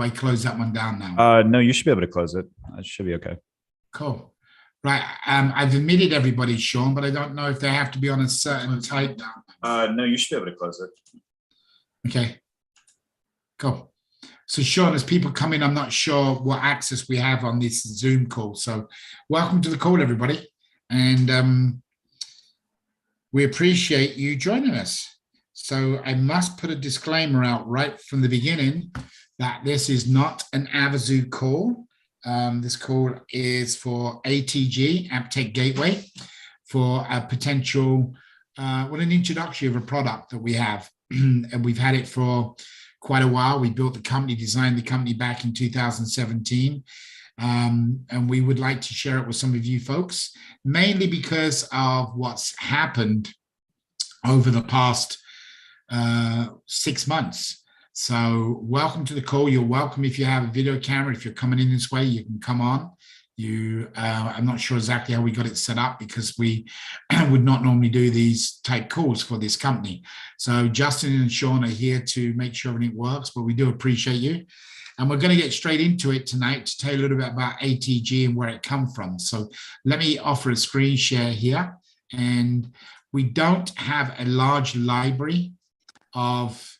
I close that one down now? No, you should be able to close it. It should be okay. Cool. Right. I've admitted everybody, Sean, but I don't know if they have to be on a certain type. No, you should be able to close it. Okay. Cool. So, Sean, as people come in, I'm not sure what access we have on this Zoom call. So, welcome to the call, everybody. And we appreciate you joining us. So, I must put a disclaimer out right from the beginning that this is not an Avazu call. This call is for ATG, AppTech Gateway, for a potential, an introduction of a product that we have. And we've had it for quite a while. We built the company, designed the company back in 2017. And we would like to share it with some of you folks, mainly because of what's happened over the past 6 months. So welcome to the call. You're welcome if you have a video camera. If you're coming in this way, you can come on. I'm not sure exactly how we got it set up because we would not normally do these type calls for this company. So Justin and Sean are here to make sure everything works, but we do appreciate you. And we're going to get straight into it tonight to tell you a little bit about ATG and where it come from. So let me offer a screen share here. And we don't have a large library of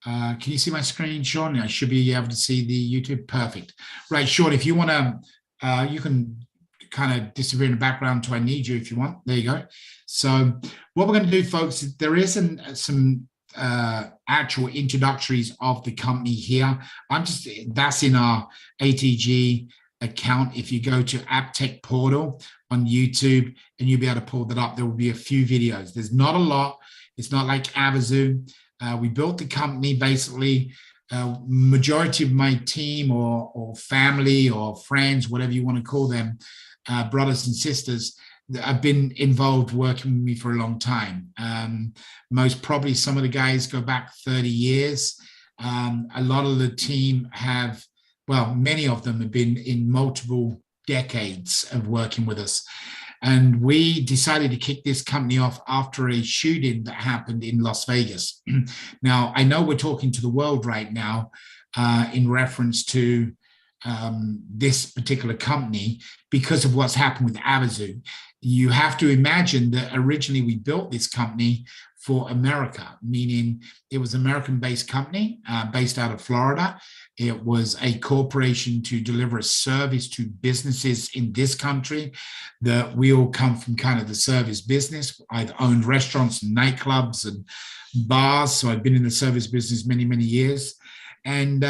can you see my screen, Sean? I should be able to see the YouTube. Perfect. Right, Sean, if you want to, you can kind of disappear in the background until I need you if you want. There you go. So what we're going to do, folks, is there isn't some actual introductories of the company here. That's in our ATG account. If you go to AppTech portal on YouTube and you'll be able to pull that up, there will be a few videos. There's not a lot. It's not like Avazu. We built the company basically, majority of my team or family or friends, whatever you want to call them, brothers and sisters, have been involved working with me for a long time. Most probably some of the guys go back 30 years. A lot of the team have, well, many of them have been in multiple decades of working with us. And we decided to kick this company off after a shooting that happened in Las Vegas. Now, I know we're talking to the world right now in reference to this particular company because of what's happened with Avazu. You have to imagine that originally we built this company for America, meaning it was an American-based company based out of Florida. It was a corporation to deliver a service to businesses in this country. That we all come from kind of the service business. I've owned restaurants and nightclubs and bars, so I've been in the service business many, many years. And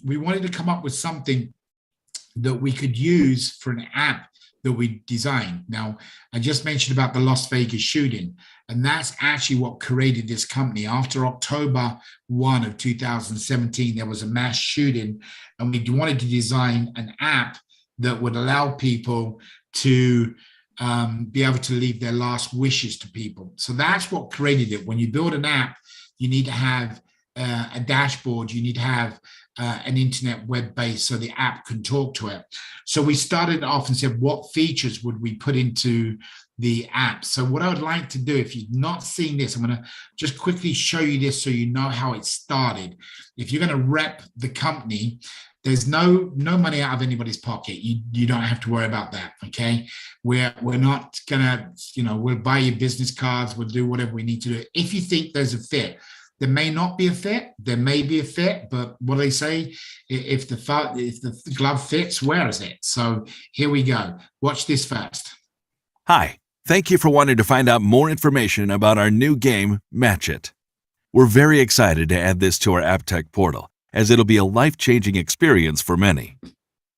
we wanted to come up with something that we could use for an app that we designed. Now, I just mentioned about the Las Vegas shooting, and that's actually what created this company. After October 1 of 2017, there was a mass shooting, and we wanted to design an app that would allow people to be able to leave their last wishes to people. So that's what created it. When you build an app, you need to have a dashboard, you need to have an internet web base so the app can talk to it. So we started off and said, what features would we put into the app? So what I would like to do, if you've not seen this, I'm going to just quickly show you this so you know how it started. If you're going to rep the company, there's no money out of anybody's pocket. You don't have to worry about that, okay? We're not going to, we'll buy you business cards, we'll do whatever we need to do. If you think there's a fit, there may not be a fit, there may be a fit, but what they say, if the glove fits, where is it? So here we go. Watch this first. Hi, thank you for wanting to find out more information about our new game, Match It. We're very excited to add this to our AppTech portal, as it'll be a life-changing experience for many.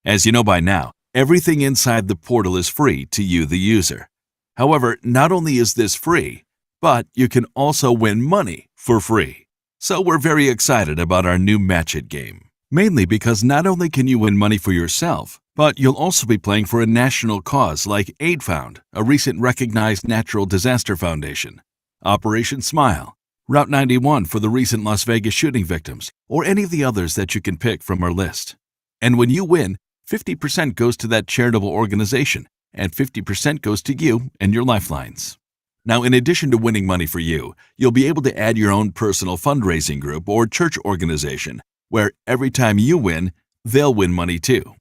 As you know by now, everything inside the portal is free to you, the user. However, not only is this free, but you can also win money for free. So we're very excited about our new Match It game. Mainly because not only can you win money for yourself, but you'll also be playing for a national cause like Aid Found, a recent recognized natural disaster foundation, Operation Smile, Route 91 for the recent Las Vegas shooting victims, or any of the others that you can pick from our list. And when you win, 50% goes to that charitable organization, and 50% goes to you and your lifelines. Now, in addition to winning money for you, you'll be able to add your own personal fundraising group or church organization where every time you win, they'll win money too.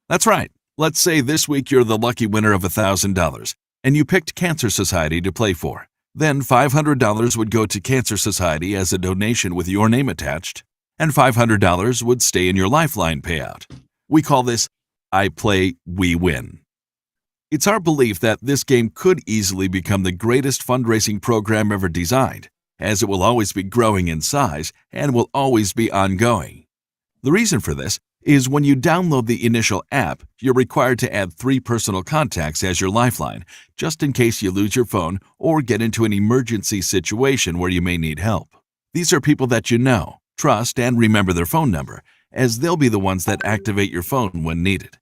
That's right. Let's say this week you're the lucky winner of $1,000 and you picked Cancer Society to play for. Then $500 would go to Cancer Society as a donation with your name attached, and $500 would stay in your Lifeline payout. We call this I Play, We Win. It's our belief that this game could easily become the greatest fundraising program ever designed, as it will always be growing in size and will always be ongoing. The reason for this is when you download the initial app, you're required to add 3 personal contacts as your lifeline, just in case you lose your phone or get into an emergency situation where you may need help. These are people that you know, trust, and remember their phone number, as they'll be the ones that activate your phone when needed.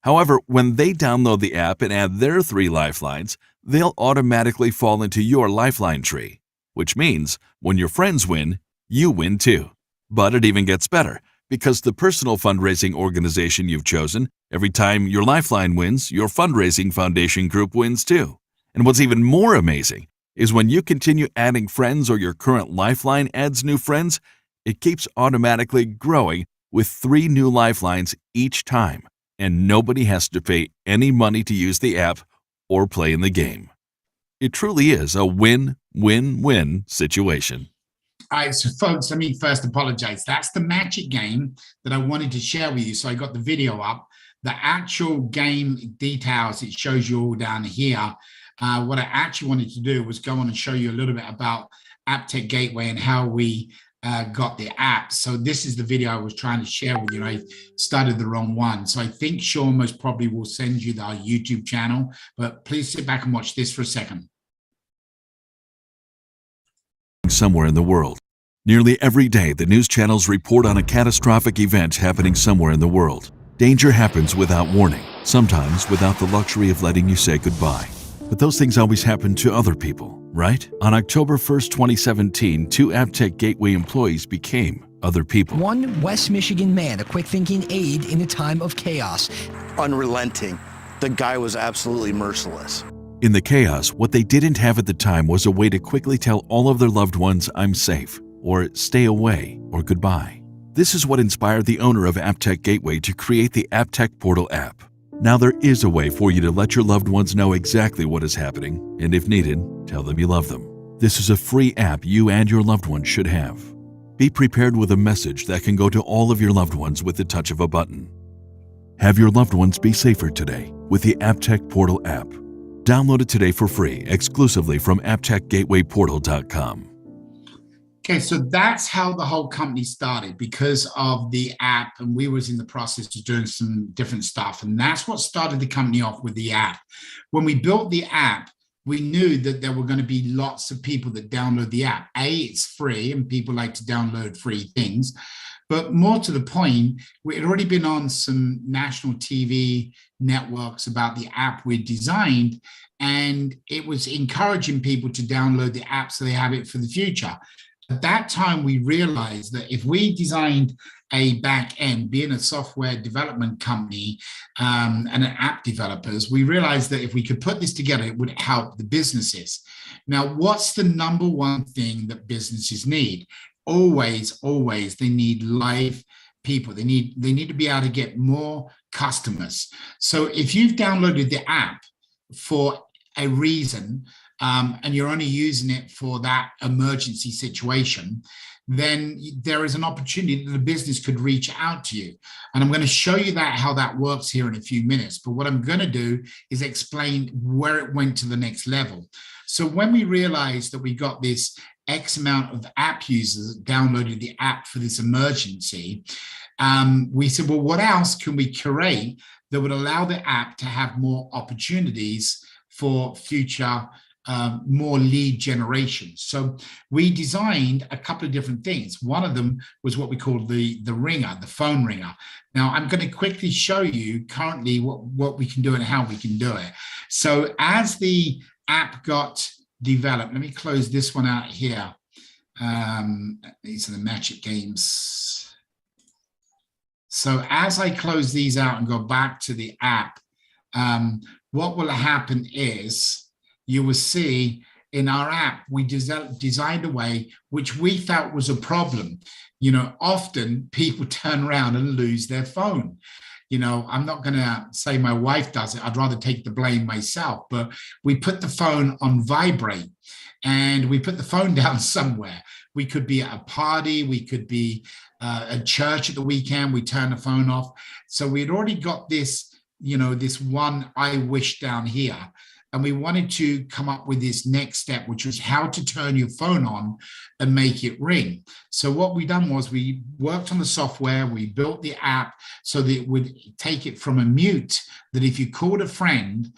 However, when they download the app and add their 3 lifelines, they'll automatically fall into your lifeline tree, which means when your friends win, you win too. But it even gets better, because the personal fundraising organization you've chosen, every time your lifeline wins, your fundraising foundation group wins too. And what's even more amazing is when you continue adding friends or your current lifeline adds new friends, it keeps automatically growing with 3 new lifelines each time, and nobody has to pay any money to use the app or play in the game. It truly is a win-win-win situation. All right, so folks, let me first apologize. That's the magic game that I wanted to share with you. So I got the video up. The actual game details, it shows you all down here. What I actually wanted to do was go on and show you a little bit about AppTech Gateway and how we got the app. So this is the video I was trying to share with you. I started the wrong one. So I think Sean most probably will send you our YouTube channel, but please sit back and watch this for a second. Somewhere in the world. Nearly every day, the news channels report on a catastrophic event happening somewhere in the world. Danger happens without warning, sometimes without the luxury of letting you say goodbye. But those things always happen to other people, right? On October 1st, 2017, 2 AppTech Gateway employees became other people. One West Michigan man, a quick-thinking aide in a time of chaos. Unrelenting. The guy was absolutely merciless. In the chaos, what they didn't have at the time was a way to quickly tell all of their loved ones, I'm safe, or stay away, or goodbye. This is what inspired the owner of AppTech Gateway to create the AppTech Portal app. Now there is a way for you to let your loved ones know exactly what is happening, and if needed, tell them you love them. This is a free app you and your loved ones should have. Be prepared with a message that can go to all of your loved ones with the touch of a button. Have your loved ones be safer today with the AppTech Portal app. Download it today for free, exclusively from AppTechGatewayPortal.com. Okay, so that's how the whole company started, because of the app, and we was in the process of doing some different stuff, and that's what started the company off with the app. When we built the app, we knew that there were going to be lots of people that download the app. It's free, and people like to download free things. But more to the point, we had already been on some national TV networks about the app we designed, and it was encouraging people to download the app so they have it for the future. At that time, we realized that if we designed a back end, being a software development company and an app developers, we realized that if we could put this together, it would help the businesses. Now, what's the number one thing that businesses need? Always, they need live people. They need to be able to get more customers. So if you've downloaded the app for a reason, and you're only using it for that emergency situation, then there is an opportunity that the business could reach out to you. And I'm going to show you how that works here in a few minutes. But what I'm going to do is explain where it went to the next level. So when we realized that we got this X amount of app users that downloaded the app for this emergency, we said, well, what else can we curate that would allow the app to have more opportunities for future more lead generation? So we designed a couple of different things. One of them was what we call the ringer, the phone ringer. Now I'm going to quickly show you currently what we can do and how we can do it. So as the app got developed, let me close this one out here. These are the Magic Games. So as I close these out and go back to the app, what will happen is you will see in our app, we designed a way which we felt was a problem. Often people turn around and lose their phone. I'm not going to say my wife does it. I'd rather take the blame myself. But we put the phone on vibrate and we put the phone down somewhere. We could be at a party. We could be at church at the weekend. We turn the phone off. So we had already got this, this one I wish down here. And we wanted to come up with this next step, which was how to turn your phone on and make it ring. So what we done was we worked on the software, we built the app so that it would take it from a mute, that if you called a friend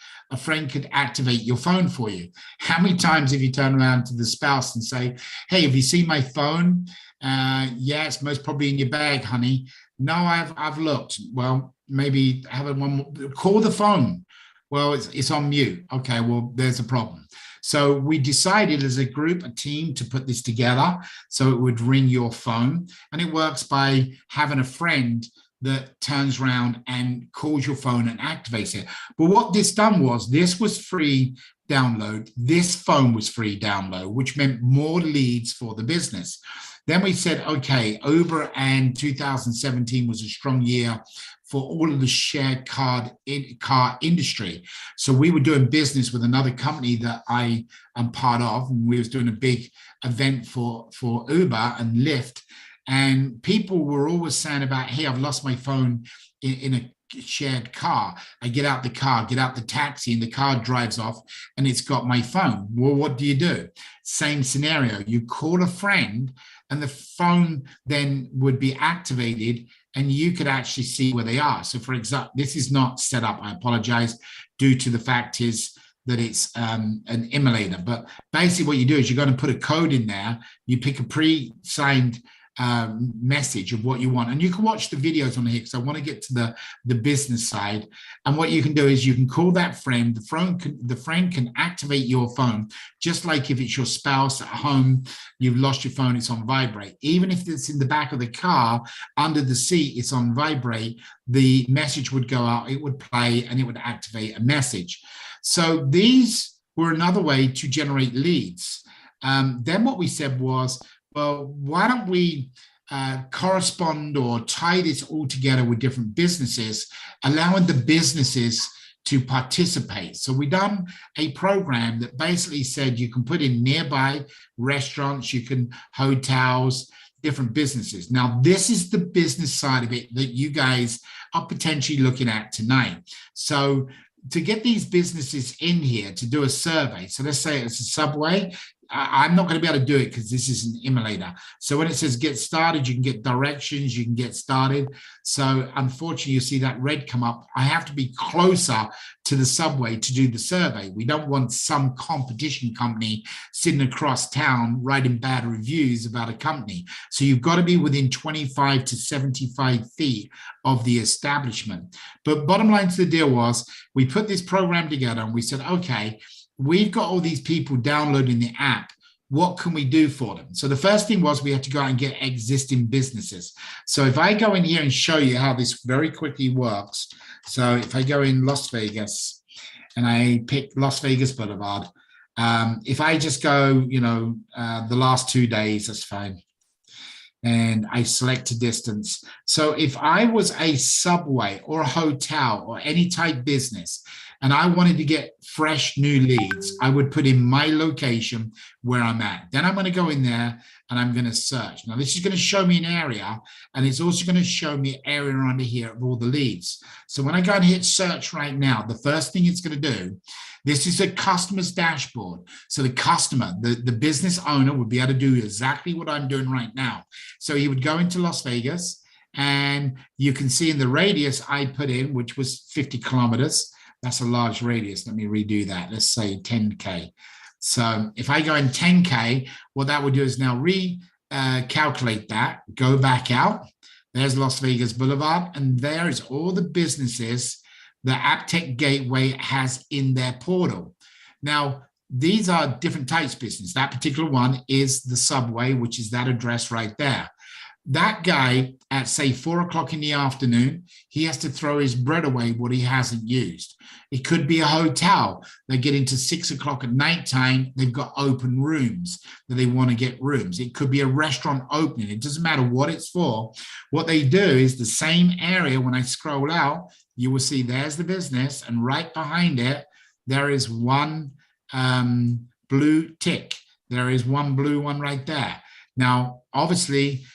could activate your phone for you. How many times have you turned around to the spouse and say, hey, have you seen my phone? Yeah, it's most probably in your bag, honey. No, I've looked. Well, maybe have one more. Call the phone. Well, it's on mute. Okay, well, there's a problem. So we decided as a group, a team, to put this together so it would ring your phone. And it works by having a friend that turns around and calls your phone and activates it. But what this done was, this was free download. This phone was free download, which meant more leads for the business. Then we said, okay, Uber and 2017 was a strong year for all of the shared car industry. So we were doing business with another company that I am part of, and we was doing a big event for Uber and Lyft. And people were always saying about, hey, I've lost my phone in a shared car. I get out the car, get out the taxi, and the car drives off and it's got my phone. Well, what do? Same scenario. You call a friend and the phone then would be activated and you could actually see where they are. So for example, this is not set up, I apologize, due to the fact is that it's an emulator. But basically what you do is you're going to put a code in there, you pick a pre-signed message of what you want, and you can watch the videos on here because I want to get to the business side. And what you can do is you can call that friend. The friend can activate your phone, just like if it's your spouse at home, you've lost your phone, it's on vibrate. Even if it's in the back of the car under the seat, it's on vibrate. The message would go out, it would play, and it would activate a message. So these were another way to generate leads. Then what we said was, well, why don't we correspond or tie this all together with different businesses, allowing the businesses to participate. So we done a program that basically said you can put in nearby restaurants, you can hotels, different businesses. Now, this is the business side of it that you guys are potentially looking at tonight. So to get these businesses in here to do a survey, so let's say it's a Subway, I'm not going to be able to do it because this is an emulator. So when it says get started, you can get directions, you can get started. So unfortunately, you see that red come up. I have to be closer to the Subway to do the survey. We don't want some competition company sitting across town writing bad reviews about a company. So you've got to be within 25 to 75 feet of the establishment. But bottom line to the deal was, we put this program together and we said, okay, we've got all these people downloading the app. What can we do for them? So the first thing was we had to go out and get existing businesses. So if I go in here and show you how this very quickly works. So if I go in Las Vegas and I pick Las Vegas Boulevard, if I just go, the last 2 days, that's fine. And I select a distance. So if I was a Subway or a hotel or any type business, and I wanted to get fresh new leads, I would put in my location where I'm at. Then I'm going to go in there and I'm going to search. Now, this is going to show me an area, and it's also going to show me an area under here of all the leads. So when I go and hit search right now, the first thing it's going to do, this is a customer's dashboard. So the customer, the business owner would be able to do exactly what I'm doing right now. So he would go into Las Vegas, and you can see in the radius I put in, which was 50 kilometers. That's a large radius. Let me redo that. Let's say 10K. So if I go in 10K, what that would do is now recalculate that, go back out. There's Las Vegas Boulevard, and there is all the businesses the AppTech Gateway has in their portal. Now, these are different types of business. That particular one is the Subway, which is that address right there. that guy at say 4 o'clock in the afternoon, he has to throw his bread away what he hasn't used. It could be a hotel. They get into 6 o'clock at nighttime. They've got open rooms that they want to get rooms. It could be a restaurant opening. It doesn't matter what it's for. What they do is the same area. When I scroll out, you will see there's the business, and right behind it, there is one blue tick. There is one blue one right there. Now, obviously,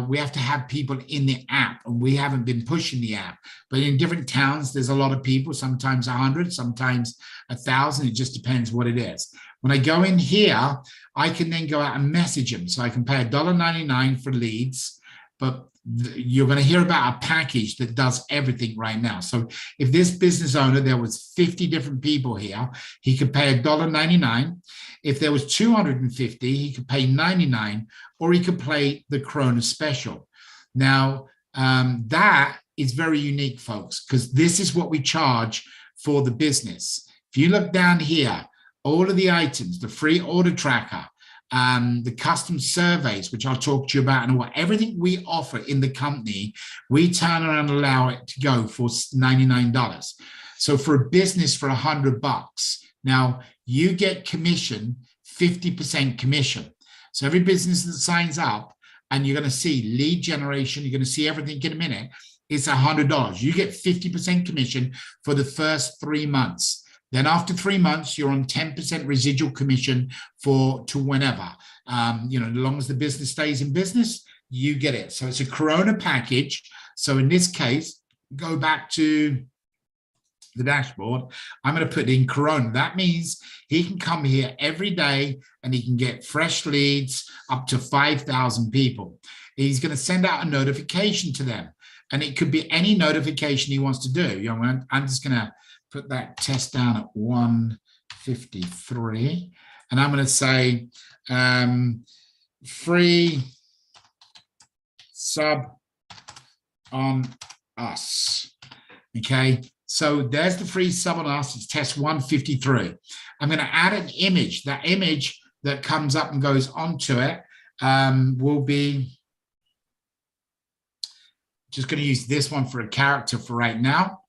we have to have people in the app, and we haven't been pushing the app. But in different towns, there's a lot of people, sometimes 100, sometimes 1,000. It just depends what it is. When I go in here, I can then go out and message them. So I can pay $1.99 for leads, but you're going to hear about a package that does everything right now. So if this business owner, there was 50 different people here, he could pay $1.99. If there was 250, he could pay $99, or he could play the Corona special. Now, that is very unique, folks, because this is what we charge for the business. If you look down here, all of the items, the free order tracker, the custom surveys, which I'll talk to you about, and everything we offer in the company, we turn around and allow it to go for $99. So for a business for $100, now you get commission, 50% commission. So every business that signs up, and you're going to see lead generation, you're going to see everything in a minute, it's $100. You get 50% commission for the first 3 months. Then after 3 months, you're on 10% residual commission to whenever. As long as the business stays in business, you get it. So it's a Corona package. So in this case, go back to the dashboard. I'm going to put in Corona. That means he can come here every day and he can get fresh leads up to 5,000 people. He's going to send out a notification to them. And it could be any notification he wants to do. I'm just going to put that test down at 153. And I'm going to say free sub on us. Okay. So there's the free sub on us. It's test 153. I'm going to add an image. That image that comes up and goes onto it will be, just going to use this one for a character for right now.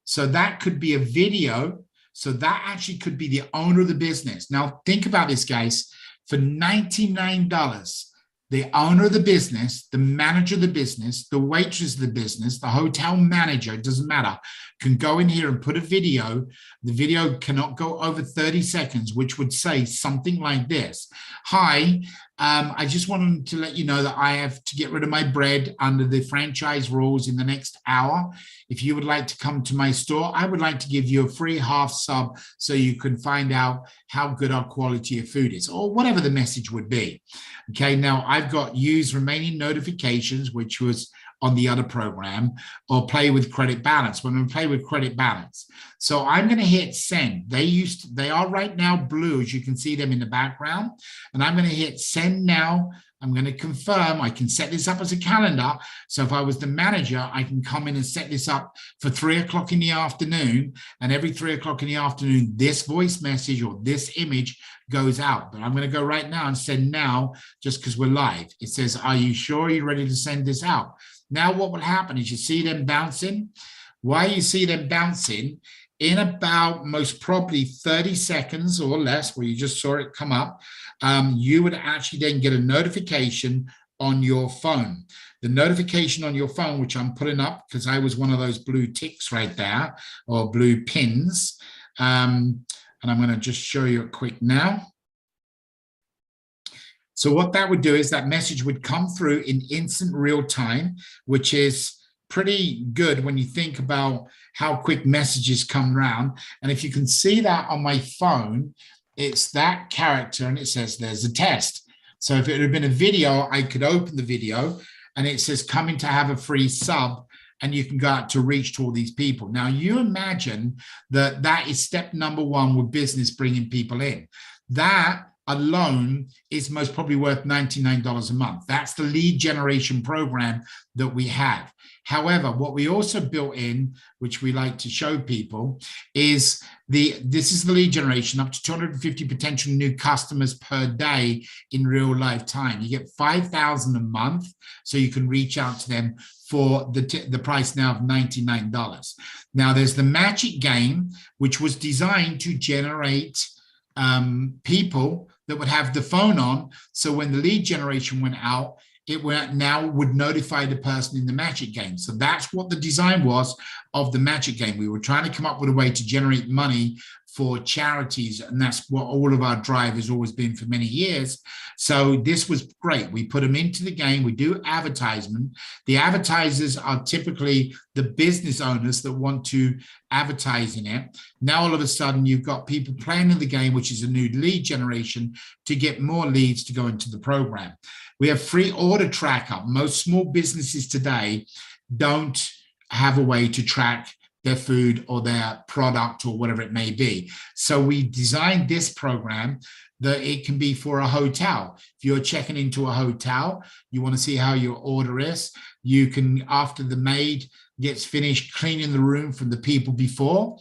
So that could be a video. So that actually could be the owner of the business. Now think about this, guys. For $99, the owner of the business, the manager of the business, the waitress of the business, the hotel manager, it doesn't matter, can go in here and put a video. The video cannot go over 30 seconds, which would say something like this. Hi, I just wanted to let you know that I have to get rid of my bread under the franchise rules in the next hour. If you would like to come to my store, I would like to give you a free half sub so you can find out how good our quality of food is, or whatever the message would be. Okay, now I've got use remaining notifications, which was on the other program, or play with credit balance. We're going to play with credit balance. So I'm going to hit send. They are right now blue, as you can see them in the background. And I'm going to hit send now. I'm going to confirm. I can set this up as a calendar. So if I was the manager, I can come in and set this up for 3 o'clock in the afternoon. And every 3 o'clock in the afternoon, this voice message or this image goes out. But I'm going to go right now and send now, just because we're live. It says, are you sure you're ready to send this out? Now what will happen is you see them bouncing. Why you see them bouncing, in about most probably 30 seconds or less, where you just saw it come up, you would actually then get a notification on your phone. The notification on your phone, which I'm putting up because I was one of those blue ticks right there, or blue pins. And I'm going to just show you it quick now. So what that would do is that message would come through in instant real time, which is pretty good when you think about how quick messages come around. And if you can see that on my phone, it's that character and it says there's a test. So if it had been a video, I could open the video and it says coming to have a free sub, and you can go out to reach to all these people. Now you imagine that that is step number one with business bringing people in. That alone is most probably worth $99 a month. That's the lead generation program that we have. However, what we also built in, which we like to show people, is this is the lead generation, up to 250 potential new customers per day in real life time. You get 5,000 a month, so you can reach out to them for the price now of $99. Now, there's the Magic Game, which was designed to generate people that would have the phone on. So when the lead generation went out, it now would notify the person in the Magic Game. So that's what the design was of the Magic Game. We were trying to come up with a way to generate money for charities, and that's what all of our drive has always been for many years. So this was great. We put them into the game. We do advertisement. The advertisers are typically the business owners that want to advertise in it. Now, all of a sudden, you've got people playing in the game, which is a new lead generation, to get more leads to go into the program. We have free order tracker. Most small businesses today don't have a way to track their food or their product or whatever it may be. So we designed this program that it can be for a hotel. If you're checking into a hotel, you want to see how your order is, you can, after the maid gets finished cleaning the room from the people before,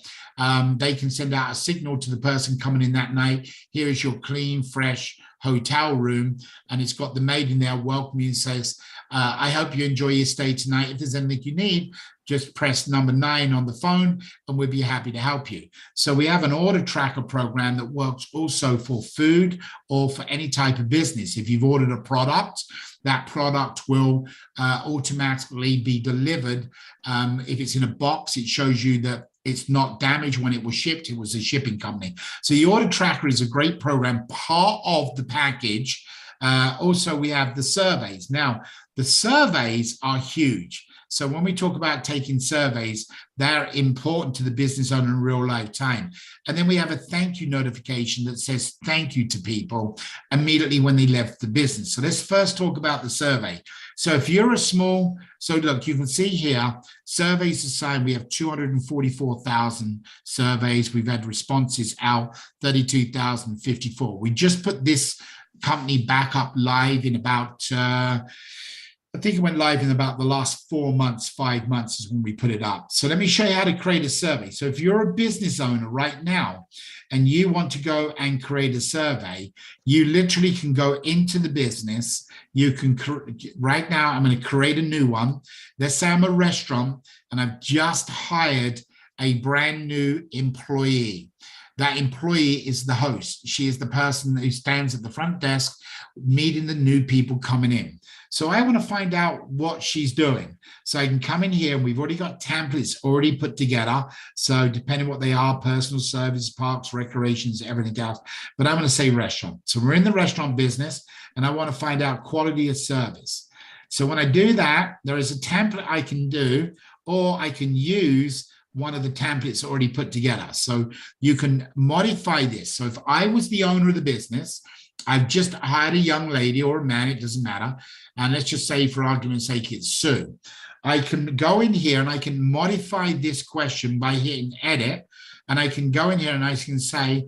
they can send out a signal to the person coming in that night. Here is your clean, fresh hotel room, and it's got the maid in there welcoming you and says, I hope you enjoy your stay tonight. If there's anything you need, just press number 9 on the phone and we'll be happy to help you. So we have an order tracker program that works also for food or for any type of business. If you've ordered a product, that product will automatically be delivered. If it's in a box, it shows you that it's not damaged when it was shipped. It was a shipping company. So the order tracker is a great program, part of the package. Also, we have the surveys. Now, the surveys are huge. So when we talk about taking surveys, they're important to the business owner in real life time. And then we have a thank you notification that says thank you to people immediately when they left the business. So let's first talk about the survey. So if you're a small, so look, you can see here, surveys assigned, we have 244,000 surveys. We've had responses out, 32,054. We just put this company back up live in about, I think it went live in about the last 4 months, 5 months is when we put it up. So let me show you how to create a survey. So if you're a business owner right now and you want to go and create a survey, you literally can go into the business. You can, right now, I'm going to create a new one. Let's say I'm a restaurant and I've just hired a brand new employee. That employee is the host. She is the person who stands at the front desk, meeting the new people coming in. So I want to find out what she's doing. So I can come in here, and we've already got templates already put together. So depending on what they are, personal service, parks, recreations, everything else. But I'm going to say restaurant. So we're in the restaurant business, and I want to find out quality of service. So when I do that, there is a template I can do, or I can use one of the templates already put together. So you can modify this. So if I was the owner of the business, I've just hired a young lady or a man, it doesn't matter. And let's just say, for argument's sake, it's Sue. I can go in here and I can modify this question by hitting edit. And I can go in here and I can say,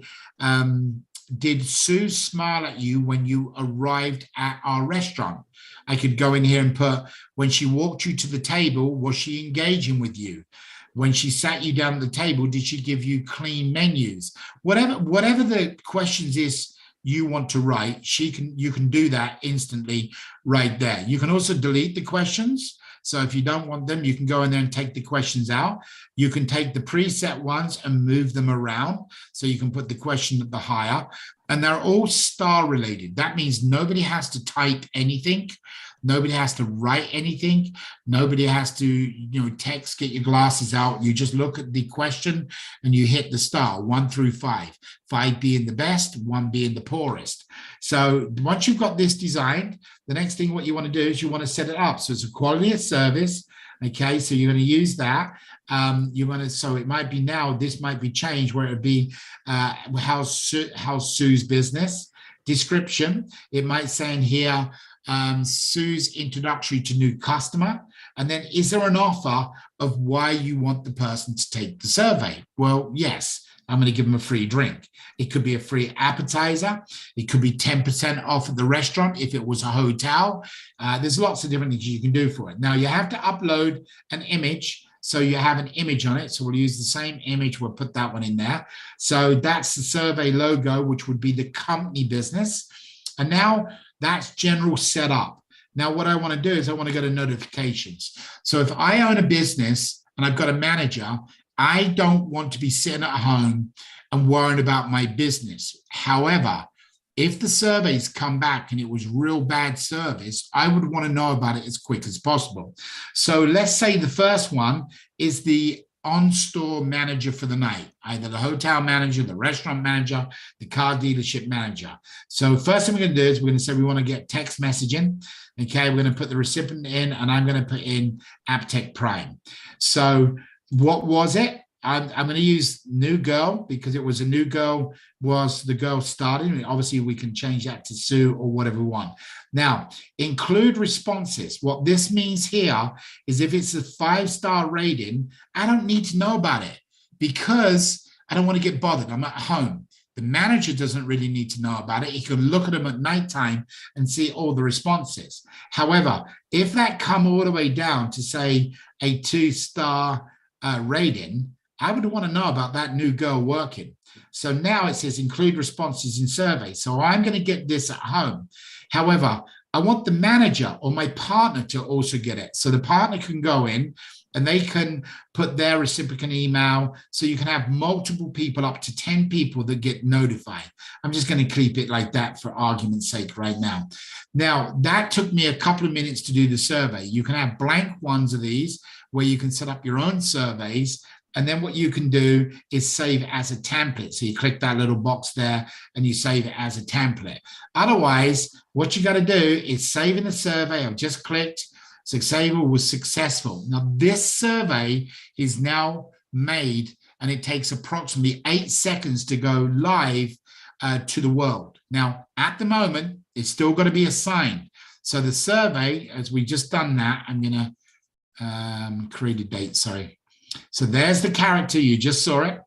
did Sue smile at you when you arrived at our restaurant? I could go in here and put, when she walked you to the table, was she engaging with you? When she sat you down at the table, did she give you clean menus? Whatever the questions is you want to write, you can do that instantly right there. You can also delete the questions. So if you don't want them, you can go in there and take the questions out. You can take the preset ones and move them around. So you can put the question at the higher, and they're all star related. That means nobody has to type anything. Nobody has to write anything. Nobody has to, text, get your glasses out. You just look at the question and you hit the star, 1 through 5, 5 being the best, 1 being the poorest. So once you've got this designed, the next thing what you want to do is you want to set it up. So it's a quality of service. Okay, so you're going to use that. So it might be now, this might be changed where it would be how's Sue's business. Description, it might say in here, Sue's introductory to new customer. And then is there an offer of why you want the person to take the survey? Well, yes, I'm going to give them a free drink. It could be a free appetizer. It could be 10% off at the restaurant if it was a hotel. There's lots of different things you can do for it. Now, you have to upload an image. So you have an image on it. So we'll use the same image. We'll put that one in there. So that's the survey logo, which would be the company business. And now that's general setup. Now, what I want to do is I want to go to notifications. So if I own a business and I've got a manager, I don't want to be sitting at home and worrying about my business. However, if the surveys come back and it was real bad service, I would want to know about it as quick as possible. So let's say the first one is the on-store manager for the night, either the hotel manager, the restaurant manager, the car dealership manager. So first thing we're going to do is we're going to say we want to get text messaging. Okay, we're going to put the recipient in, and I'm going to put in AppTech Prime. So what was it? I'm going to use new girl because it was a new girl was the girl starting. Obviously, we can change that to Sue or whatever we want. Now, include responses. What this means here is if it's a 5-star rating, I don't need to know about it because I don't want to get bothered. I'm at home. The manager doesn't really need to know about it. He can look at them at nighttime and see all the responses. However, if that come all the way down to say a 2-star rating, I would want to know about that new girl working. So now it says include responses in survey. So I'm going to get this at home. However, I want the manager or my partner to also get it. So the partner can go in and they can put their reciprocal email. So you can have multiple people, up to 10 people that get notified. I'm just going to keep it like that for argument's sake right now. Now, that took me a couple of minutes to do the survey. You can have blank ones of these where you can set up your own surveys. And then what you can do is save as a template. So you click that little box there and you save it as a template. Otherwise, what you got to do is save in the survey. I've just clicked. Saver was successful. Now, this survey is now made and it takes approximately 8 seconds to go live to the world. Now, at the moment, it's still got to be assigned. So the survey, as we just done that, I'm going to create a date, sorry. So there's the character, you just saw it.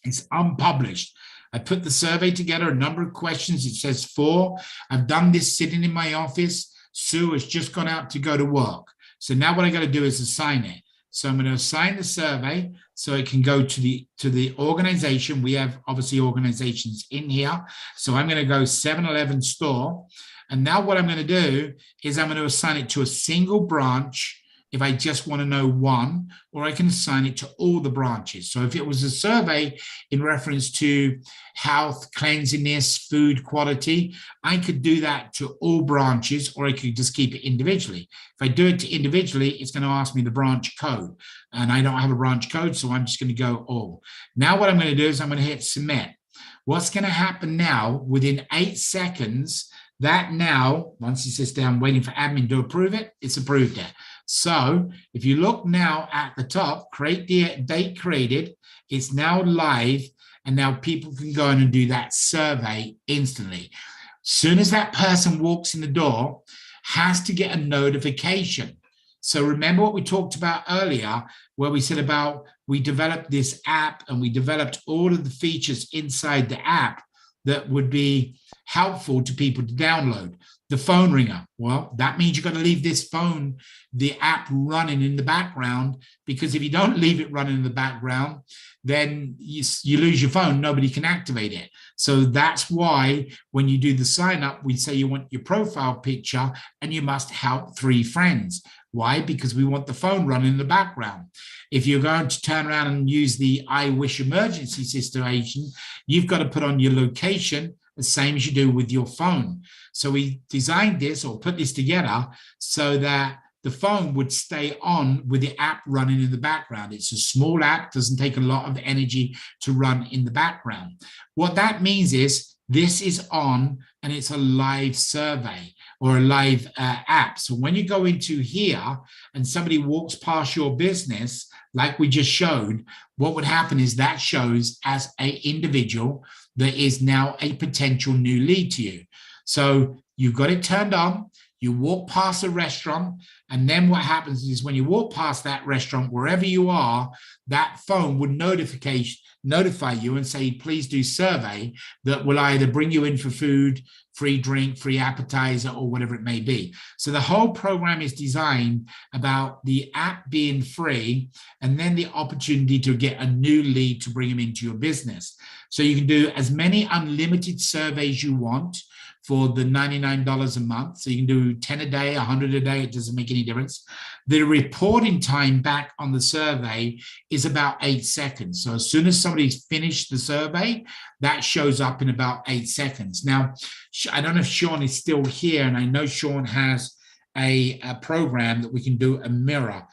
It's unpublished. I put the survey together, a number of questions. It says 4. I've done this sitting in my office. Sue has just gone out to go to work. So now what I got to do is assign it. So I'm going to assign the survey so it can go to the organization. We have obviously organizations in here. So I'm going to go 7-Eleven store. And now what I'm going to do is I'm going to assign it to a single branch if I just want to know one, or I can assign it to all the branches. So if it was a survey in reference to health, cleanliness, food quality, I could do that to all branches, or I could just keep it individually. If I do it to individually, it's going to ask me the branch code, and I don't have a branch code, so I'm just going to go all. Now what I'm going to do is I'm going to hit submit. What's going to happen now, within 8 seconds, that now, once it sits down waiting for admin to approve it, it's approved it. So if you look now at the top, create the date created, it's now live, and now people can go in and do that survey instantly. Soon as that person walks in the door, has to get a notification. So remember what we talked about earlier, where we said about we developed this app and we developed all of the features inside the app that would be helpful to people to download. The phone ringer, well, that means you've got to leave this phone, the app running in the background, because if you don't leave it running in the background, then you lose your phone, nobody can activate it. So that's why when you do the sign up, we say you want your profile picture and you must help 3 friends. Why? Because we want the phone running in the background. If you're going to turn around and use the I Wish emergency situation, you've got to put on your location, the same as you do with your phone. So we designed this or put this together so that the phone would stay on with the app running in the background. It's a small app, doesn't take a lot of energy to run in the background. What that means is this is on and it's a live survey or a live app. So when you go into here and somebody walks past your business, like we just showed, what would happen is that shows as an individual that is now a potential new lead to you. So you've got it turned on. You walk past a restaurant, and then what happens is when you walk past that restaurant, wherever you are, that phone would notify you and say, please do survey that will either bring you in for food, free drink, free appetizer, or whatever it may be. So the whole program is designed about the app being free and then the opportunity to get a new lead to bring them into your business. So you can do as many unlimited surveys you want for the $99 a month. So you can do 10 a day, 100 a day, it doesn't make any difference. The reporting time back on the survey is about 8 seconds. So as soon as somebody's finished the survey, that shows up in about 8 seconds. Now, I don't know if Sean is still here, and I know Sean has a program that we can do a mirror.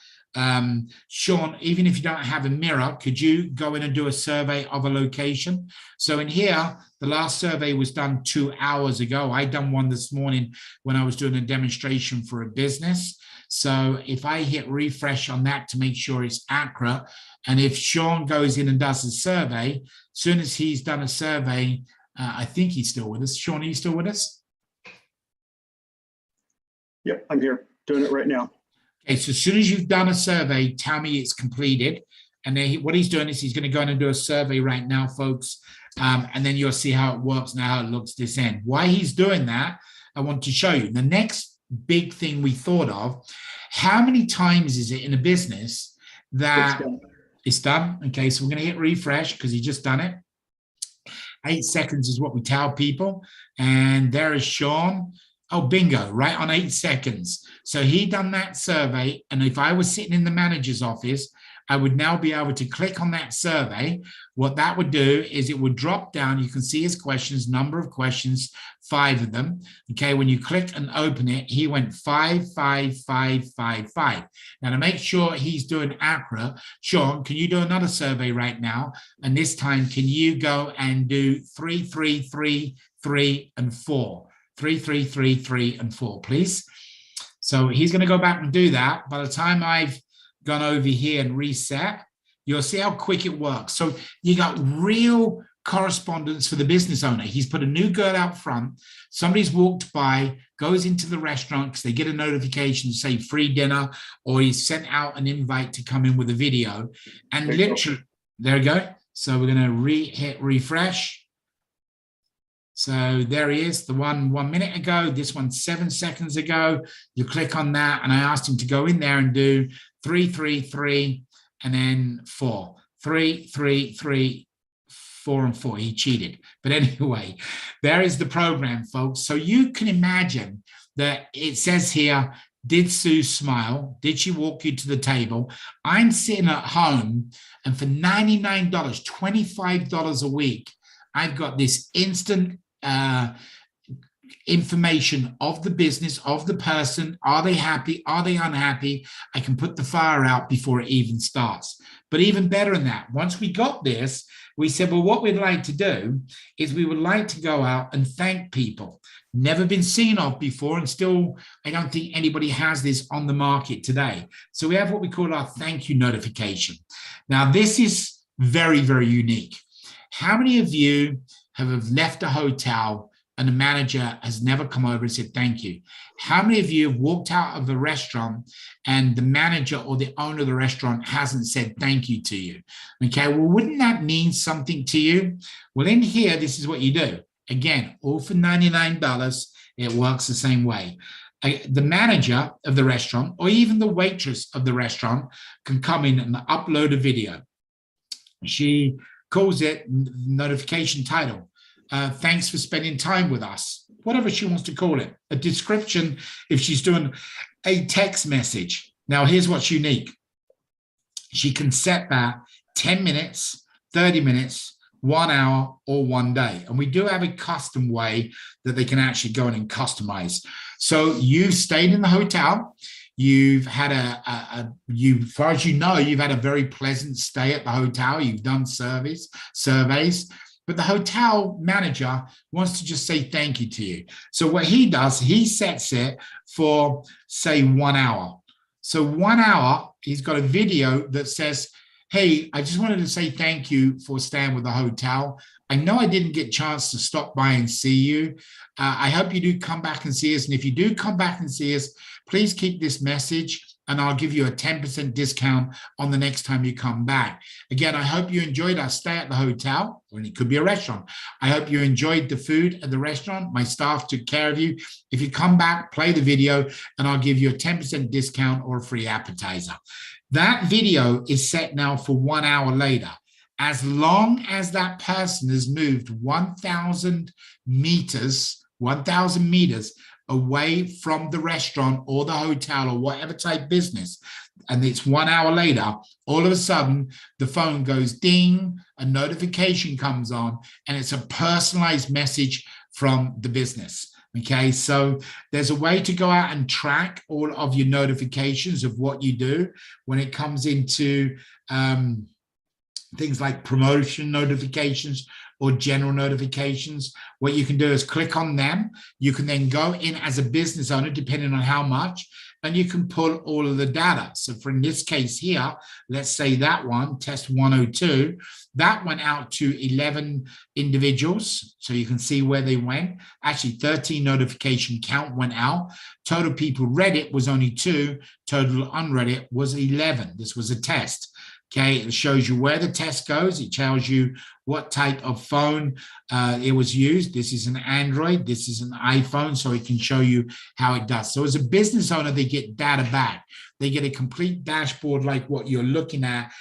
Sean, even if you don't have a mirror, could you go in and do a survey of a location? So in here, the last survey was done 2 hours ago. I done one this morning when I was doing a demonstration for a business. So if I hit refresh on that to make sure it's accurate, and if Sean goes in and does a survey, as soon as he's done a survey, I think he's still with us. Sean, are you still with us? Yep, I'm here doing it right now. Okay, so as soon as you've done a survey, tell me it's completed. And then what he's doing is he's going to go in and do a survey right now, folks. And then you'll see how it works and how it looks this end. Why he's doing that, I want to show you. The next big thing we thought of, how many times is it in a business that it's done? Okay, so we're going to hit refresh because he's just done it. 8 seconds is what we tell people. And there is Sean. Oh, bingo, right on 8 seconds. So he done that survey. And if I was sitting in the manager's office, I would now be able to click on that survey. What that would do is it would drop down. You can see his questions, number of questions, 5 of them. Okay, when you click and open it, he went 5, 5, 5, 5, 5. Now to make sure he's doing accurate, Sean, can you do another survey right now? And this time, can you go and do 3, 3, 3, 3, and 4? 3, 3, 3, 3, and 4, please. So he's going to go back and do that. By the time I've gone over here and reset, you'll see how quick it works. So you got real correspondence for the business owner. He's put a new girl out front. Somebody's walked by, goes into the restaurant because they get a notification, say free dinner, or he's sent out an invite to come in with a video. And literally, there we go. So we're going to hit refresh. So there he is, the one 1 minute ago, this one 7 seconds ago. You click on that, and I asked him to go in there and do 3, 3, 3, and then 4. 3, 3, 3, 4, and 4. He cheated. But anyway, there is the program, folks. So you can imagine that it says here, did Sue smile? Did she walk you to the table? I'm sitting at home, and for $99, $25 a week, I've got this instant information of the business, of the person. Are they happy? Are they unhappy? I can put the fire out before it even starts. But even better than that, once we got this, we said, well, what we'd like to do is we would like to go out and thank people. Never been seen of before, and still, I don't think anybody has this on the market today. So we have what we call our thank you notification. Now, this is very, very unique. How many of you have left a hotel and the manager has never come over and said thank you? How many of you have walked out of a restaurant and the manager or the owner of the restaurant hasn't said thank you to you? Okay, well, wouldn't that mean something to you? Well, in here, this is what you do. Again, all for $99. It works the same way. The manager of the restaurant or even the waitress of the restaurant can come in and upload a video. She calls it notification title. Thanks for spending time with us. Whatever she wants to call it. A description if she's doing a text message. Now, here's what's unique. She can set that 10 minutes, 30 minutes, 1 hour, or 1 day. And we do have a custom way that they can actually go in and customize. So you've stayed in the hotel. You've had as far as you know, you've had a very pleasant stay at the hotel. You've done surveys, but the hotel manager wants to just say thank you to you. So what he does, he sets it for, say, 1 hour. So 1 hour, he's got a video that says, hey, I just wanted to say thank you for staying with the hotel. I know I didn't get a chance to stop by and see you. I hope you do come back and see us. And if you do come back and see us, please keep this message and I'll give you a 10% discount on the next time you come back. Again, I hope you enjoyed our stay at the hotel, or it could be a restaurant. I hope you enjoyed the food at the restaurant. My staff took care of you. If you come back, play the video, and I'll give you a 10% discount or a free appetizer. That video is set now for 1 hour later. As long as that person has moved 1,000 meters away from the restaurant or the hotel or whatever type business, and it's 1 hour later, all of a sudden the phone goes ding, a notification comes on, and it's a personalized message from the business. Okay, so there's a way to go out and track all of your notifications of what you do when it comes into things like promotion notifications or general notifications. What you can do is click on them. You can then go in as a business owner, depending on how much, and you can pull all of the data. So for in this case here, let's say that one, test 102, that went out to 11 individuals. So you can see where they went. Actually, 13 notification count went out. Total people read it was only 2. Total unread it was 11. This was a test. Okay, it shows you where the test goes. It tells you what type of phone it was used. This is an Android. This is an iPhone, so it can show you how it does. So as a business owner, they get data back. They get a complete dashboard like what you're looking at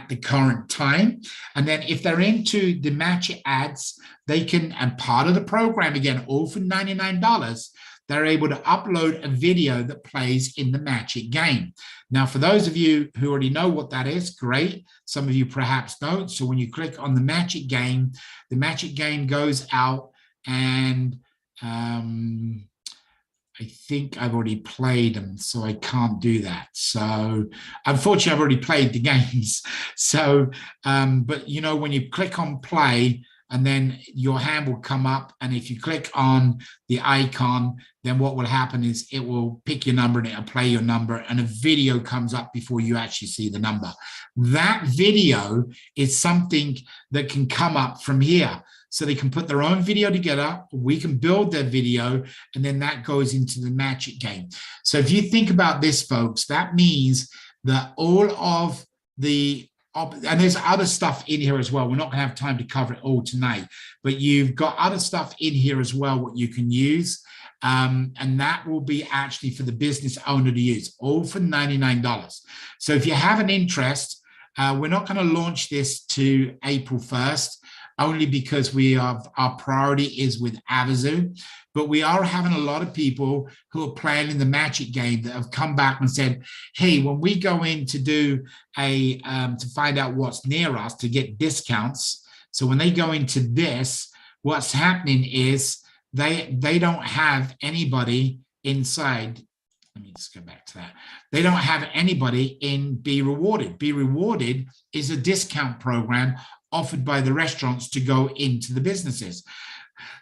the current time. And then if they're into the Match It ads, they can, and part of the program, again, all for $99, they're able to upload a video that plays in the Match It game. Now, for those of you who already know what that is, great. Some of you perhaps don't. So when you click on the Match It game goes out, and I think I've already played them, so I can't do that. So unfortunately, I've already played the games. So, but you know, when you click on play, and then your hand will come up, and if you click on the icon, then what will happen is it will pick your number and it'll play your number, and a video comes up before you actually see the number. That video is something that can come up from here. So they can put their own video together, we can build their video, and then that goes into the Match It game. So if you think about this, folks, that means that all of the, and there's other stuff in here as well. We're not going to have time to cover it all tonight, but you've got other stuff in here as well, what you can use. And that will be actually for the business owner to use, all for $99. So if you have an interest, we're not going to launch this to April 1st, only because our priority is with Avazu. But we are having a lot of people who are playing in the Match It game that have come back and said, hey, when we go in to do to find out what's near us to get discounts, so when they go into this, what's happening is they don't have anybody inside. Let me just go back to that. They don't have anybody in Be Rewarded. Be Rewarded is a discount program offered by the restaurants to go into the businesses.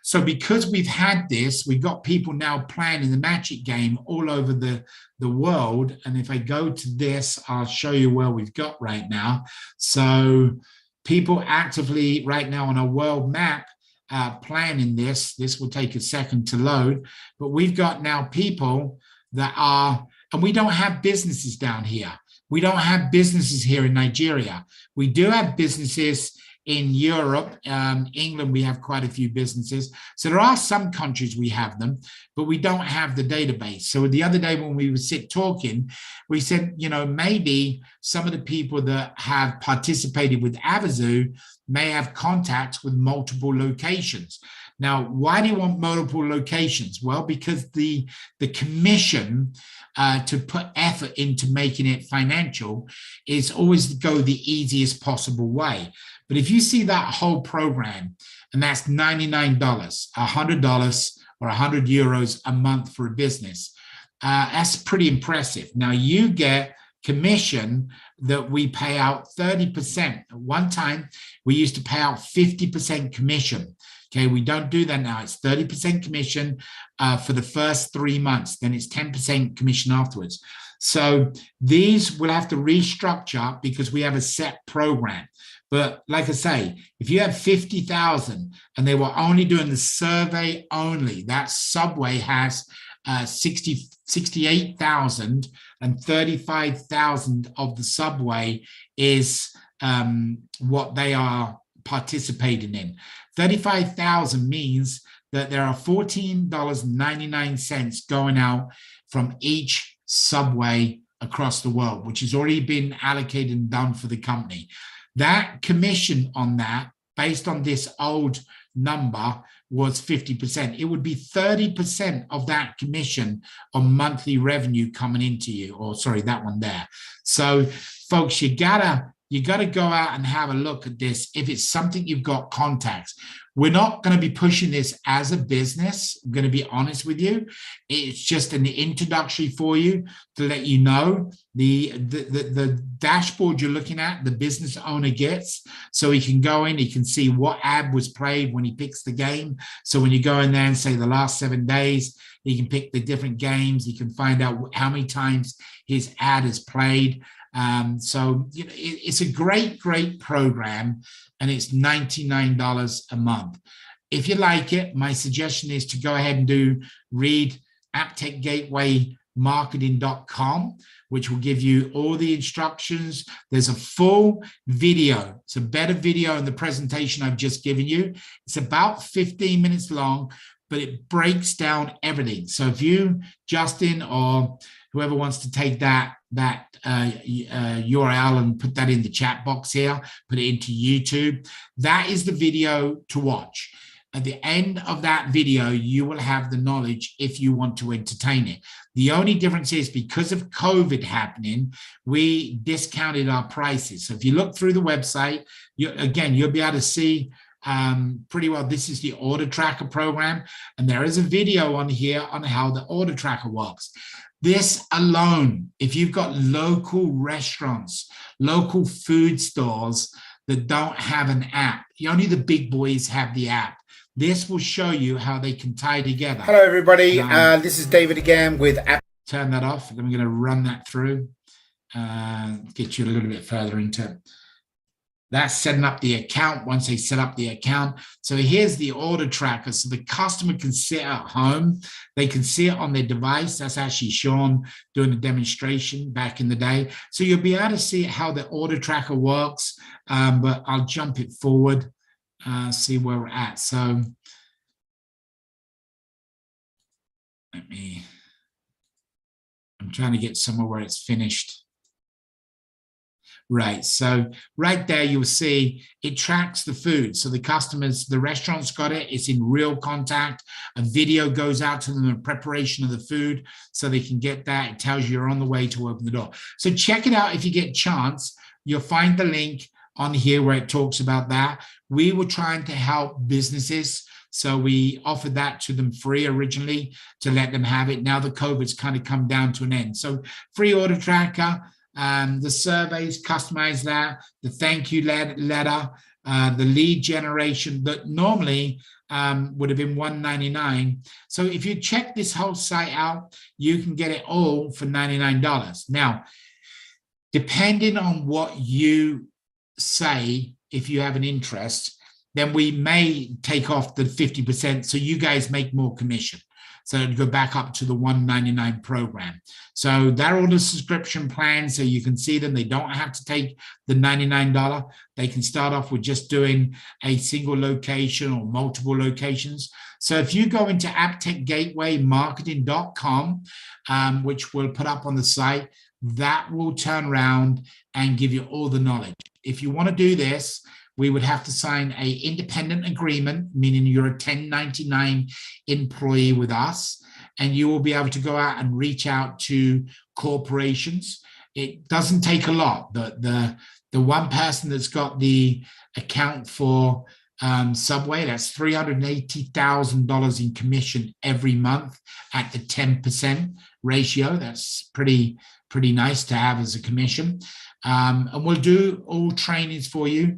So because we've had this, we've got people now playing in the Match It game all over the world. And if I go to this, I'll show you where we've got right now. So people actively right now on a world map playing in this. This will take a second to load, but we've got now people that are, and we don't have businesses down here. We don't have businesses here in Nigeria. We do have businesses in Europe, England, we have quite a few businesses. So there are some countries we have them, but we don't have the database. So the other day when we would sit talking, we said, you know, maybe some of the people that have participated with Avazu may have contacts with multiple locations. Now, why do you want multiple locations? Well, because the commission to put effort into making it financial is always to go the easiest possible way. But if you see that whole program, and that's $99, $100 or 100 euros a month for a business, that's pretty impressive. Now you get commission that we pay out 30%. At one time, we used to pay out 50% commission. Okay, we don't do that now. It's 30% commission for the first 3 months. Then it's 10% commission afterwards. So these will have to restructure because we have a set program. But like I say, if you have 50,000 and they were only doing the survey only, that Subway has 68,000, and 35,000 of the Subway is what they are participating in. 35,000 means that there are $14.99 going out from each Subway across the world, which has already been allocated and done for the company. That commission on that, based on this old number, was 50%. It would be 30% of that commission on monthly revenue coming into you, or sorry, that one there. So folks, you gotta go out and have a look at this. If it's something you've got contacts, we're not going to be pushing this as a business. I'm going to be honest with you. It's just an introductory for you to let you know the dashboard you're looking at, the business owner gets, so he can go in, he can see what ad was played when he picks the game. So when you go in there and say the last 7 days, he can pick the different games. He can find out how many times his ad is played. So you know, it's a great program, and it's $99 a month. If you like it, my suggestion is to go ahead and read AppTechGatewayMarketing.com, which will give you all the instructions. There's a full video. It's a better video in the presentation I've just given you. It's about 15 minutes long, but it breaks down everything. So if you, Justin, or whoever wants to take that URL and put that in the chat box here, put it into YouTube, that is the video to watch. At the end of that video, you will have the knowledge if you want to entertain it. The only difference is because of COVID happening, we discounted our prices. So if you look through the website, you'll be able to see pretty well. This is the order tracker program, and there is a video on here on how the order tracker works. This alone, if you've got local restaurants, local food stores that don't have an app, only the big boys have the app. This will show you how they can tie together. Hello, everybody. This is David again with App. Turn that off. I'm going to run that through. Get you a little bit further into it. That's setting up the account once they set up the account. So here's the order tracker. So the customer can sit at home. They can see it on their device. That's actually Sean doing a demonstration back in the day. So you'll be able to see how the order tracker works, but I'll jump it forward, see where we're at. So I'm trying to get somewhere where it's finished. Right, so right there you'll see it tracks the food. So the customers, the restaurant's got it, it's in real contact. A video goes out to them in preparation of the food so they can get that. It tells you you're on the way to open the door. So check it out if you get a chance. You'll find the link on here where it talks about that. We were trying to help businesses, so we offered that to them free originally to let them have it. Now the COVID's kind of come down to an end. So free order tracker. The surveys, customize that, the thank you letter, the lead generation that normally would have been $199. So if you check this whole site out, you can get it all for $99. Now, depending on what you say, if you have an interest, then we may take off the 50% so you guys make more commission. So it'd go back up to the $199 program. So they're all the subscription plans, so you can see them. They don't have to take the $99. They can start off with just doing a single location or multiple locations. So if you go into AppTechGatewayMarketing.com, which we'll put up on the site, that will turn around and give you all the knowledge. If you want to do this, we would have to sign an independent agreement, meaning you're a 1099 employee with us, and you will be able to go out and reach out to corporations. It doesn't take a lot. The one person that's got the account for Subway, that's $380,000 in commission every month at the 10% ratio. That's pretty nice to have as a commission. And we'll do all trainings for you.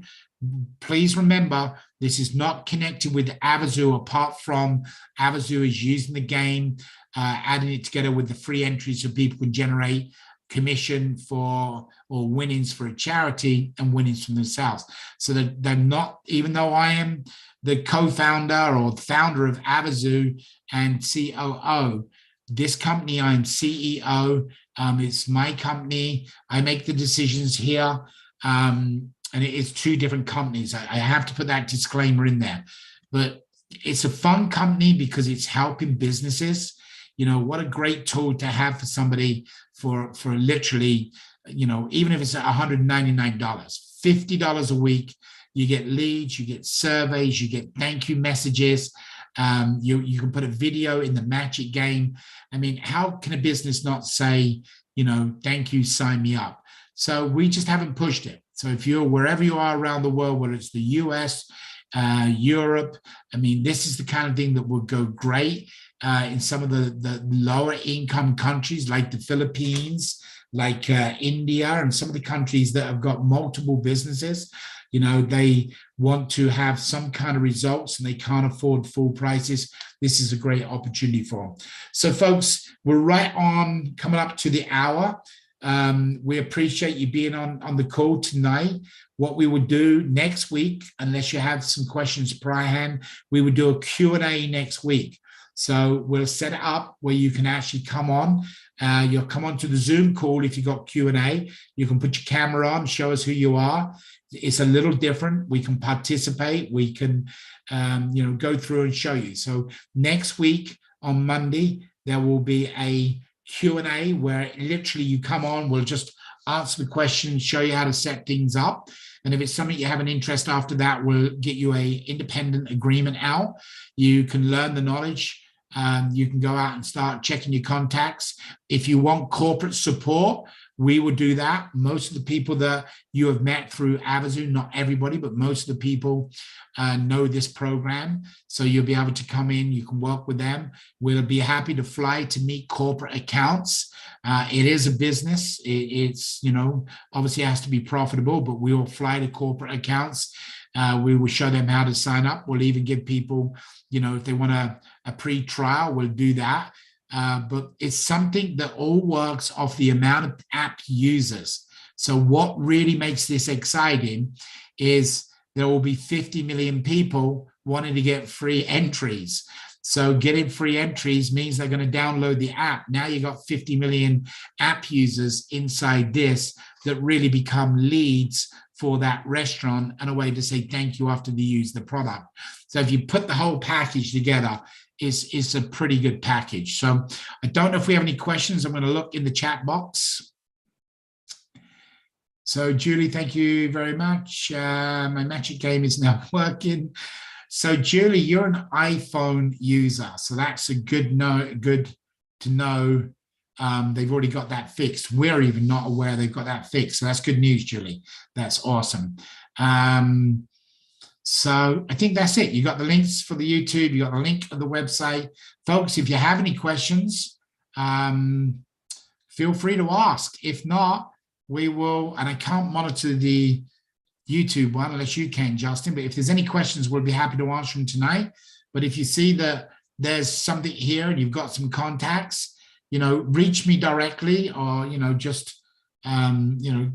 Please remember, this is not connected with Avazoo, apart from Avazoo is using the game, adding it together with the free entries so people can generate commission for or winnings for a charity and winnings from themselves. So that they're not, even though I am the co-founder or founder of Avazoo and COO, this company, I'm CEO. It's my company. I make the decisions here. And it is two different companies. I have to put that disclaimer in there. But it's a fun company because it's helping businesses. You know, what a great tool to have for somebody for literally, you know, even if it's $199, $50 a week, you get leads, you get surveys, you get thank you messages. You can put a video in the Match It game. I mean, how can a business not say, you know, thank you, sign me up? So we just haven't pushed it. So if you're wherever you are around the world, whether it's the US, Europe, I mean, this is the kind of thing that would go great in some of the lower income countries like the Philippines, like India, and some of the countries that have got multiple businesses. You know, they want to have some kind of results and they can't afford full prices. This is a great opportunity for them. So folks, we're right on coming up to the hour. We appreciate you being on the call tonight. What we would do next week, unless you have some questions beforehand, we would do a Q&A next week. So we'll set it up where you can actually come on. You'll come on to the Zoom call if you've got Q&A. You can put your camera on, show us who you are. It's a little different. We can participate. We can, you know, go through and show you. So next week on Monday, there will be a Q&A where literally you come on, we'll just answer the questions, show you how to set things up. And if it's something you have an interest after that, we'll get you a independent agreement out. You can learn the knowledge. You can go out and start checking your contacts. If you want corporate support, we will do that. Most of the people that you have met through Avazoo, not everybody, but most of the people know this program. So you'll be able to come in, you can work with them. We'll be happy to fly to meet corporate accounts. It is a business. It's, you know, obviously it has to be profitable, but we will fly to corporate accounts. We will show them how to sign up. We'll even give people, you know, if they want a pre-trial, we'll do that. But it's something that all works off the amount of app users. So what really makes this exciting is there will be 50 million people wanting to get free entries. So getting free entries means they're going to download the app. Now you've got 50 million app users inside this that really become leads for that restaurant and a way to say thank you after they use the product. So if you put the whole package together, it's a pretty good package. So I don't know if we have any questions. I'm going to look in the chat box. So Julie, thank you very much. My Magic game is now working. So Julie, you're an iPhone user. So that's a good to know. They've already got that fixed. We're even not aware they've got that fixed. So that's good news, Julie. That's awesome. So I think that's it. You got the links for the YouTube. You got the link of the website. Folks, if you have any questions, feel free to ask. If not, we will, and I can't monitor the YouTube one unless you can, Justin, but if there's any questions, we'll be happy to answer them tonight. But if you see that there's something here and you've got some contacts, you know, reach me directly or, you know, just, you know,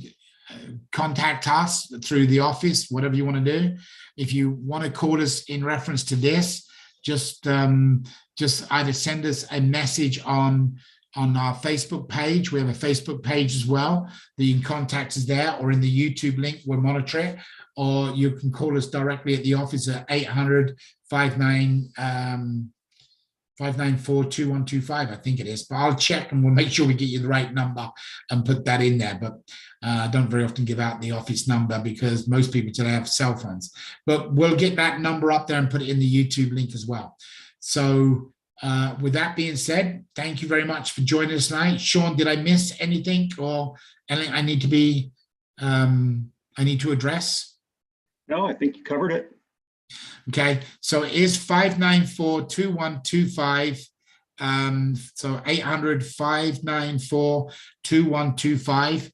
contact us through the office, whatever you want to do. If you want to call us in reference to this, just either send us a message on our Facebook page. We have a Facebook page as well that you can contact us there, or in the YouTube link, we'll monitor it, or you can call us directly at the office at 800-594-2125, I think it is, but I'll check and we'll make sure we get you the right number and put that in there. But I don't very often give out the office number because most people today have cell phones, but we'll get that number up there and put it in the YouTube link as well. So with that being said, thank you very much for joining us tonight. Sean, did I miss anything or anything I need to be, I need to address? No, I think you covered it. Okay, so it is 594-2125. So 800-594-2125.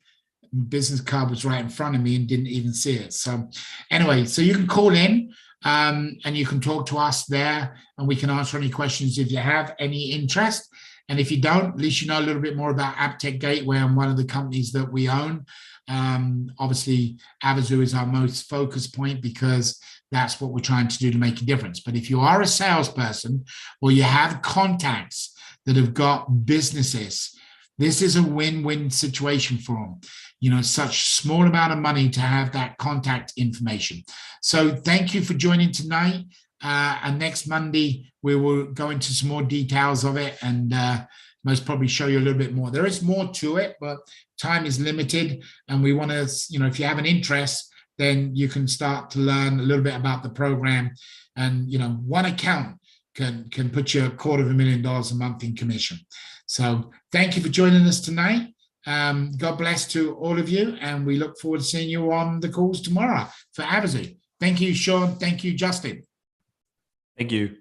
Business card was right in front of me and didn't even see it. So anyway, so you can call in and you can talk to us there and we can answer any questions if you have any interest. And if you don't, at least you know a little bit more about AppTech Gateway and one of the companies that we own. Obviously, Avazu is our most focus point because that's what we're trying to do to make a difference. But if you are a salesperson or you have contacts that have got businesses, this is a win-win situation for them. You know, such small amount of money to have that contact information. So thank you for joining tonight. And next Monday, we will go into some more details of it and most probably show you a little bit more. There is more to it, but time is limited. And we want to, you know, if you have an interest, then you can start to learn a little bit about the program. And, you know, one account can put you $250,000 a month in commission. So thank you for joining us tonight. God bless to all of you. And we look forward to seeing you on the calls tomorrow for Avazu. Thank you, Sean. Thank you, Justin. Thank you.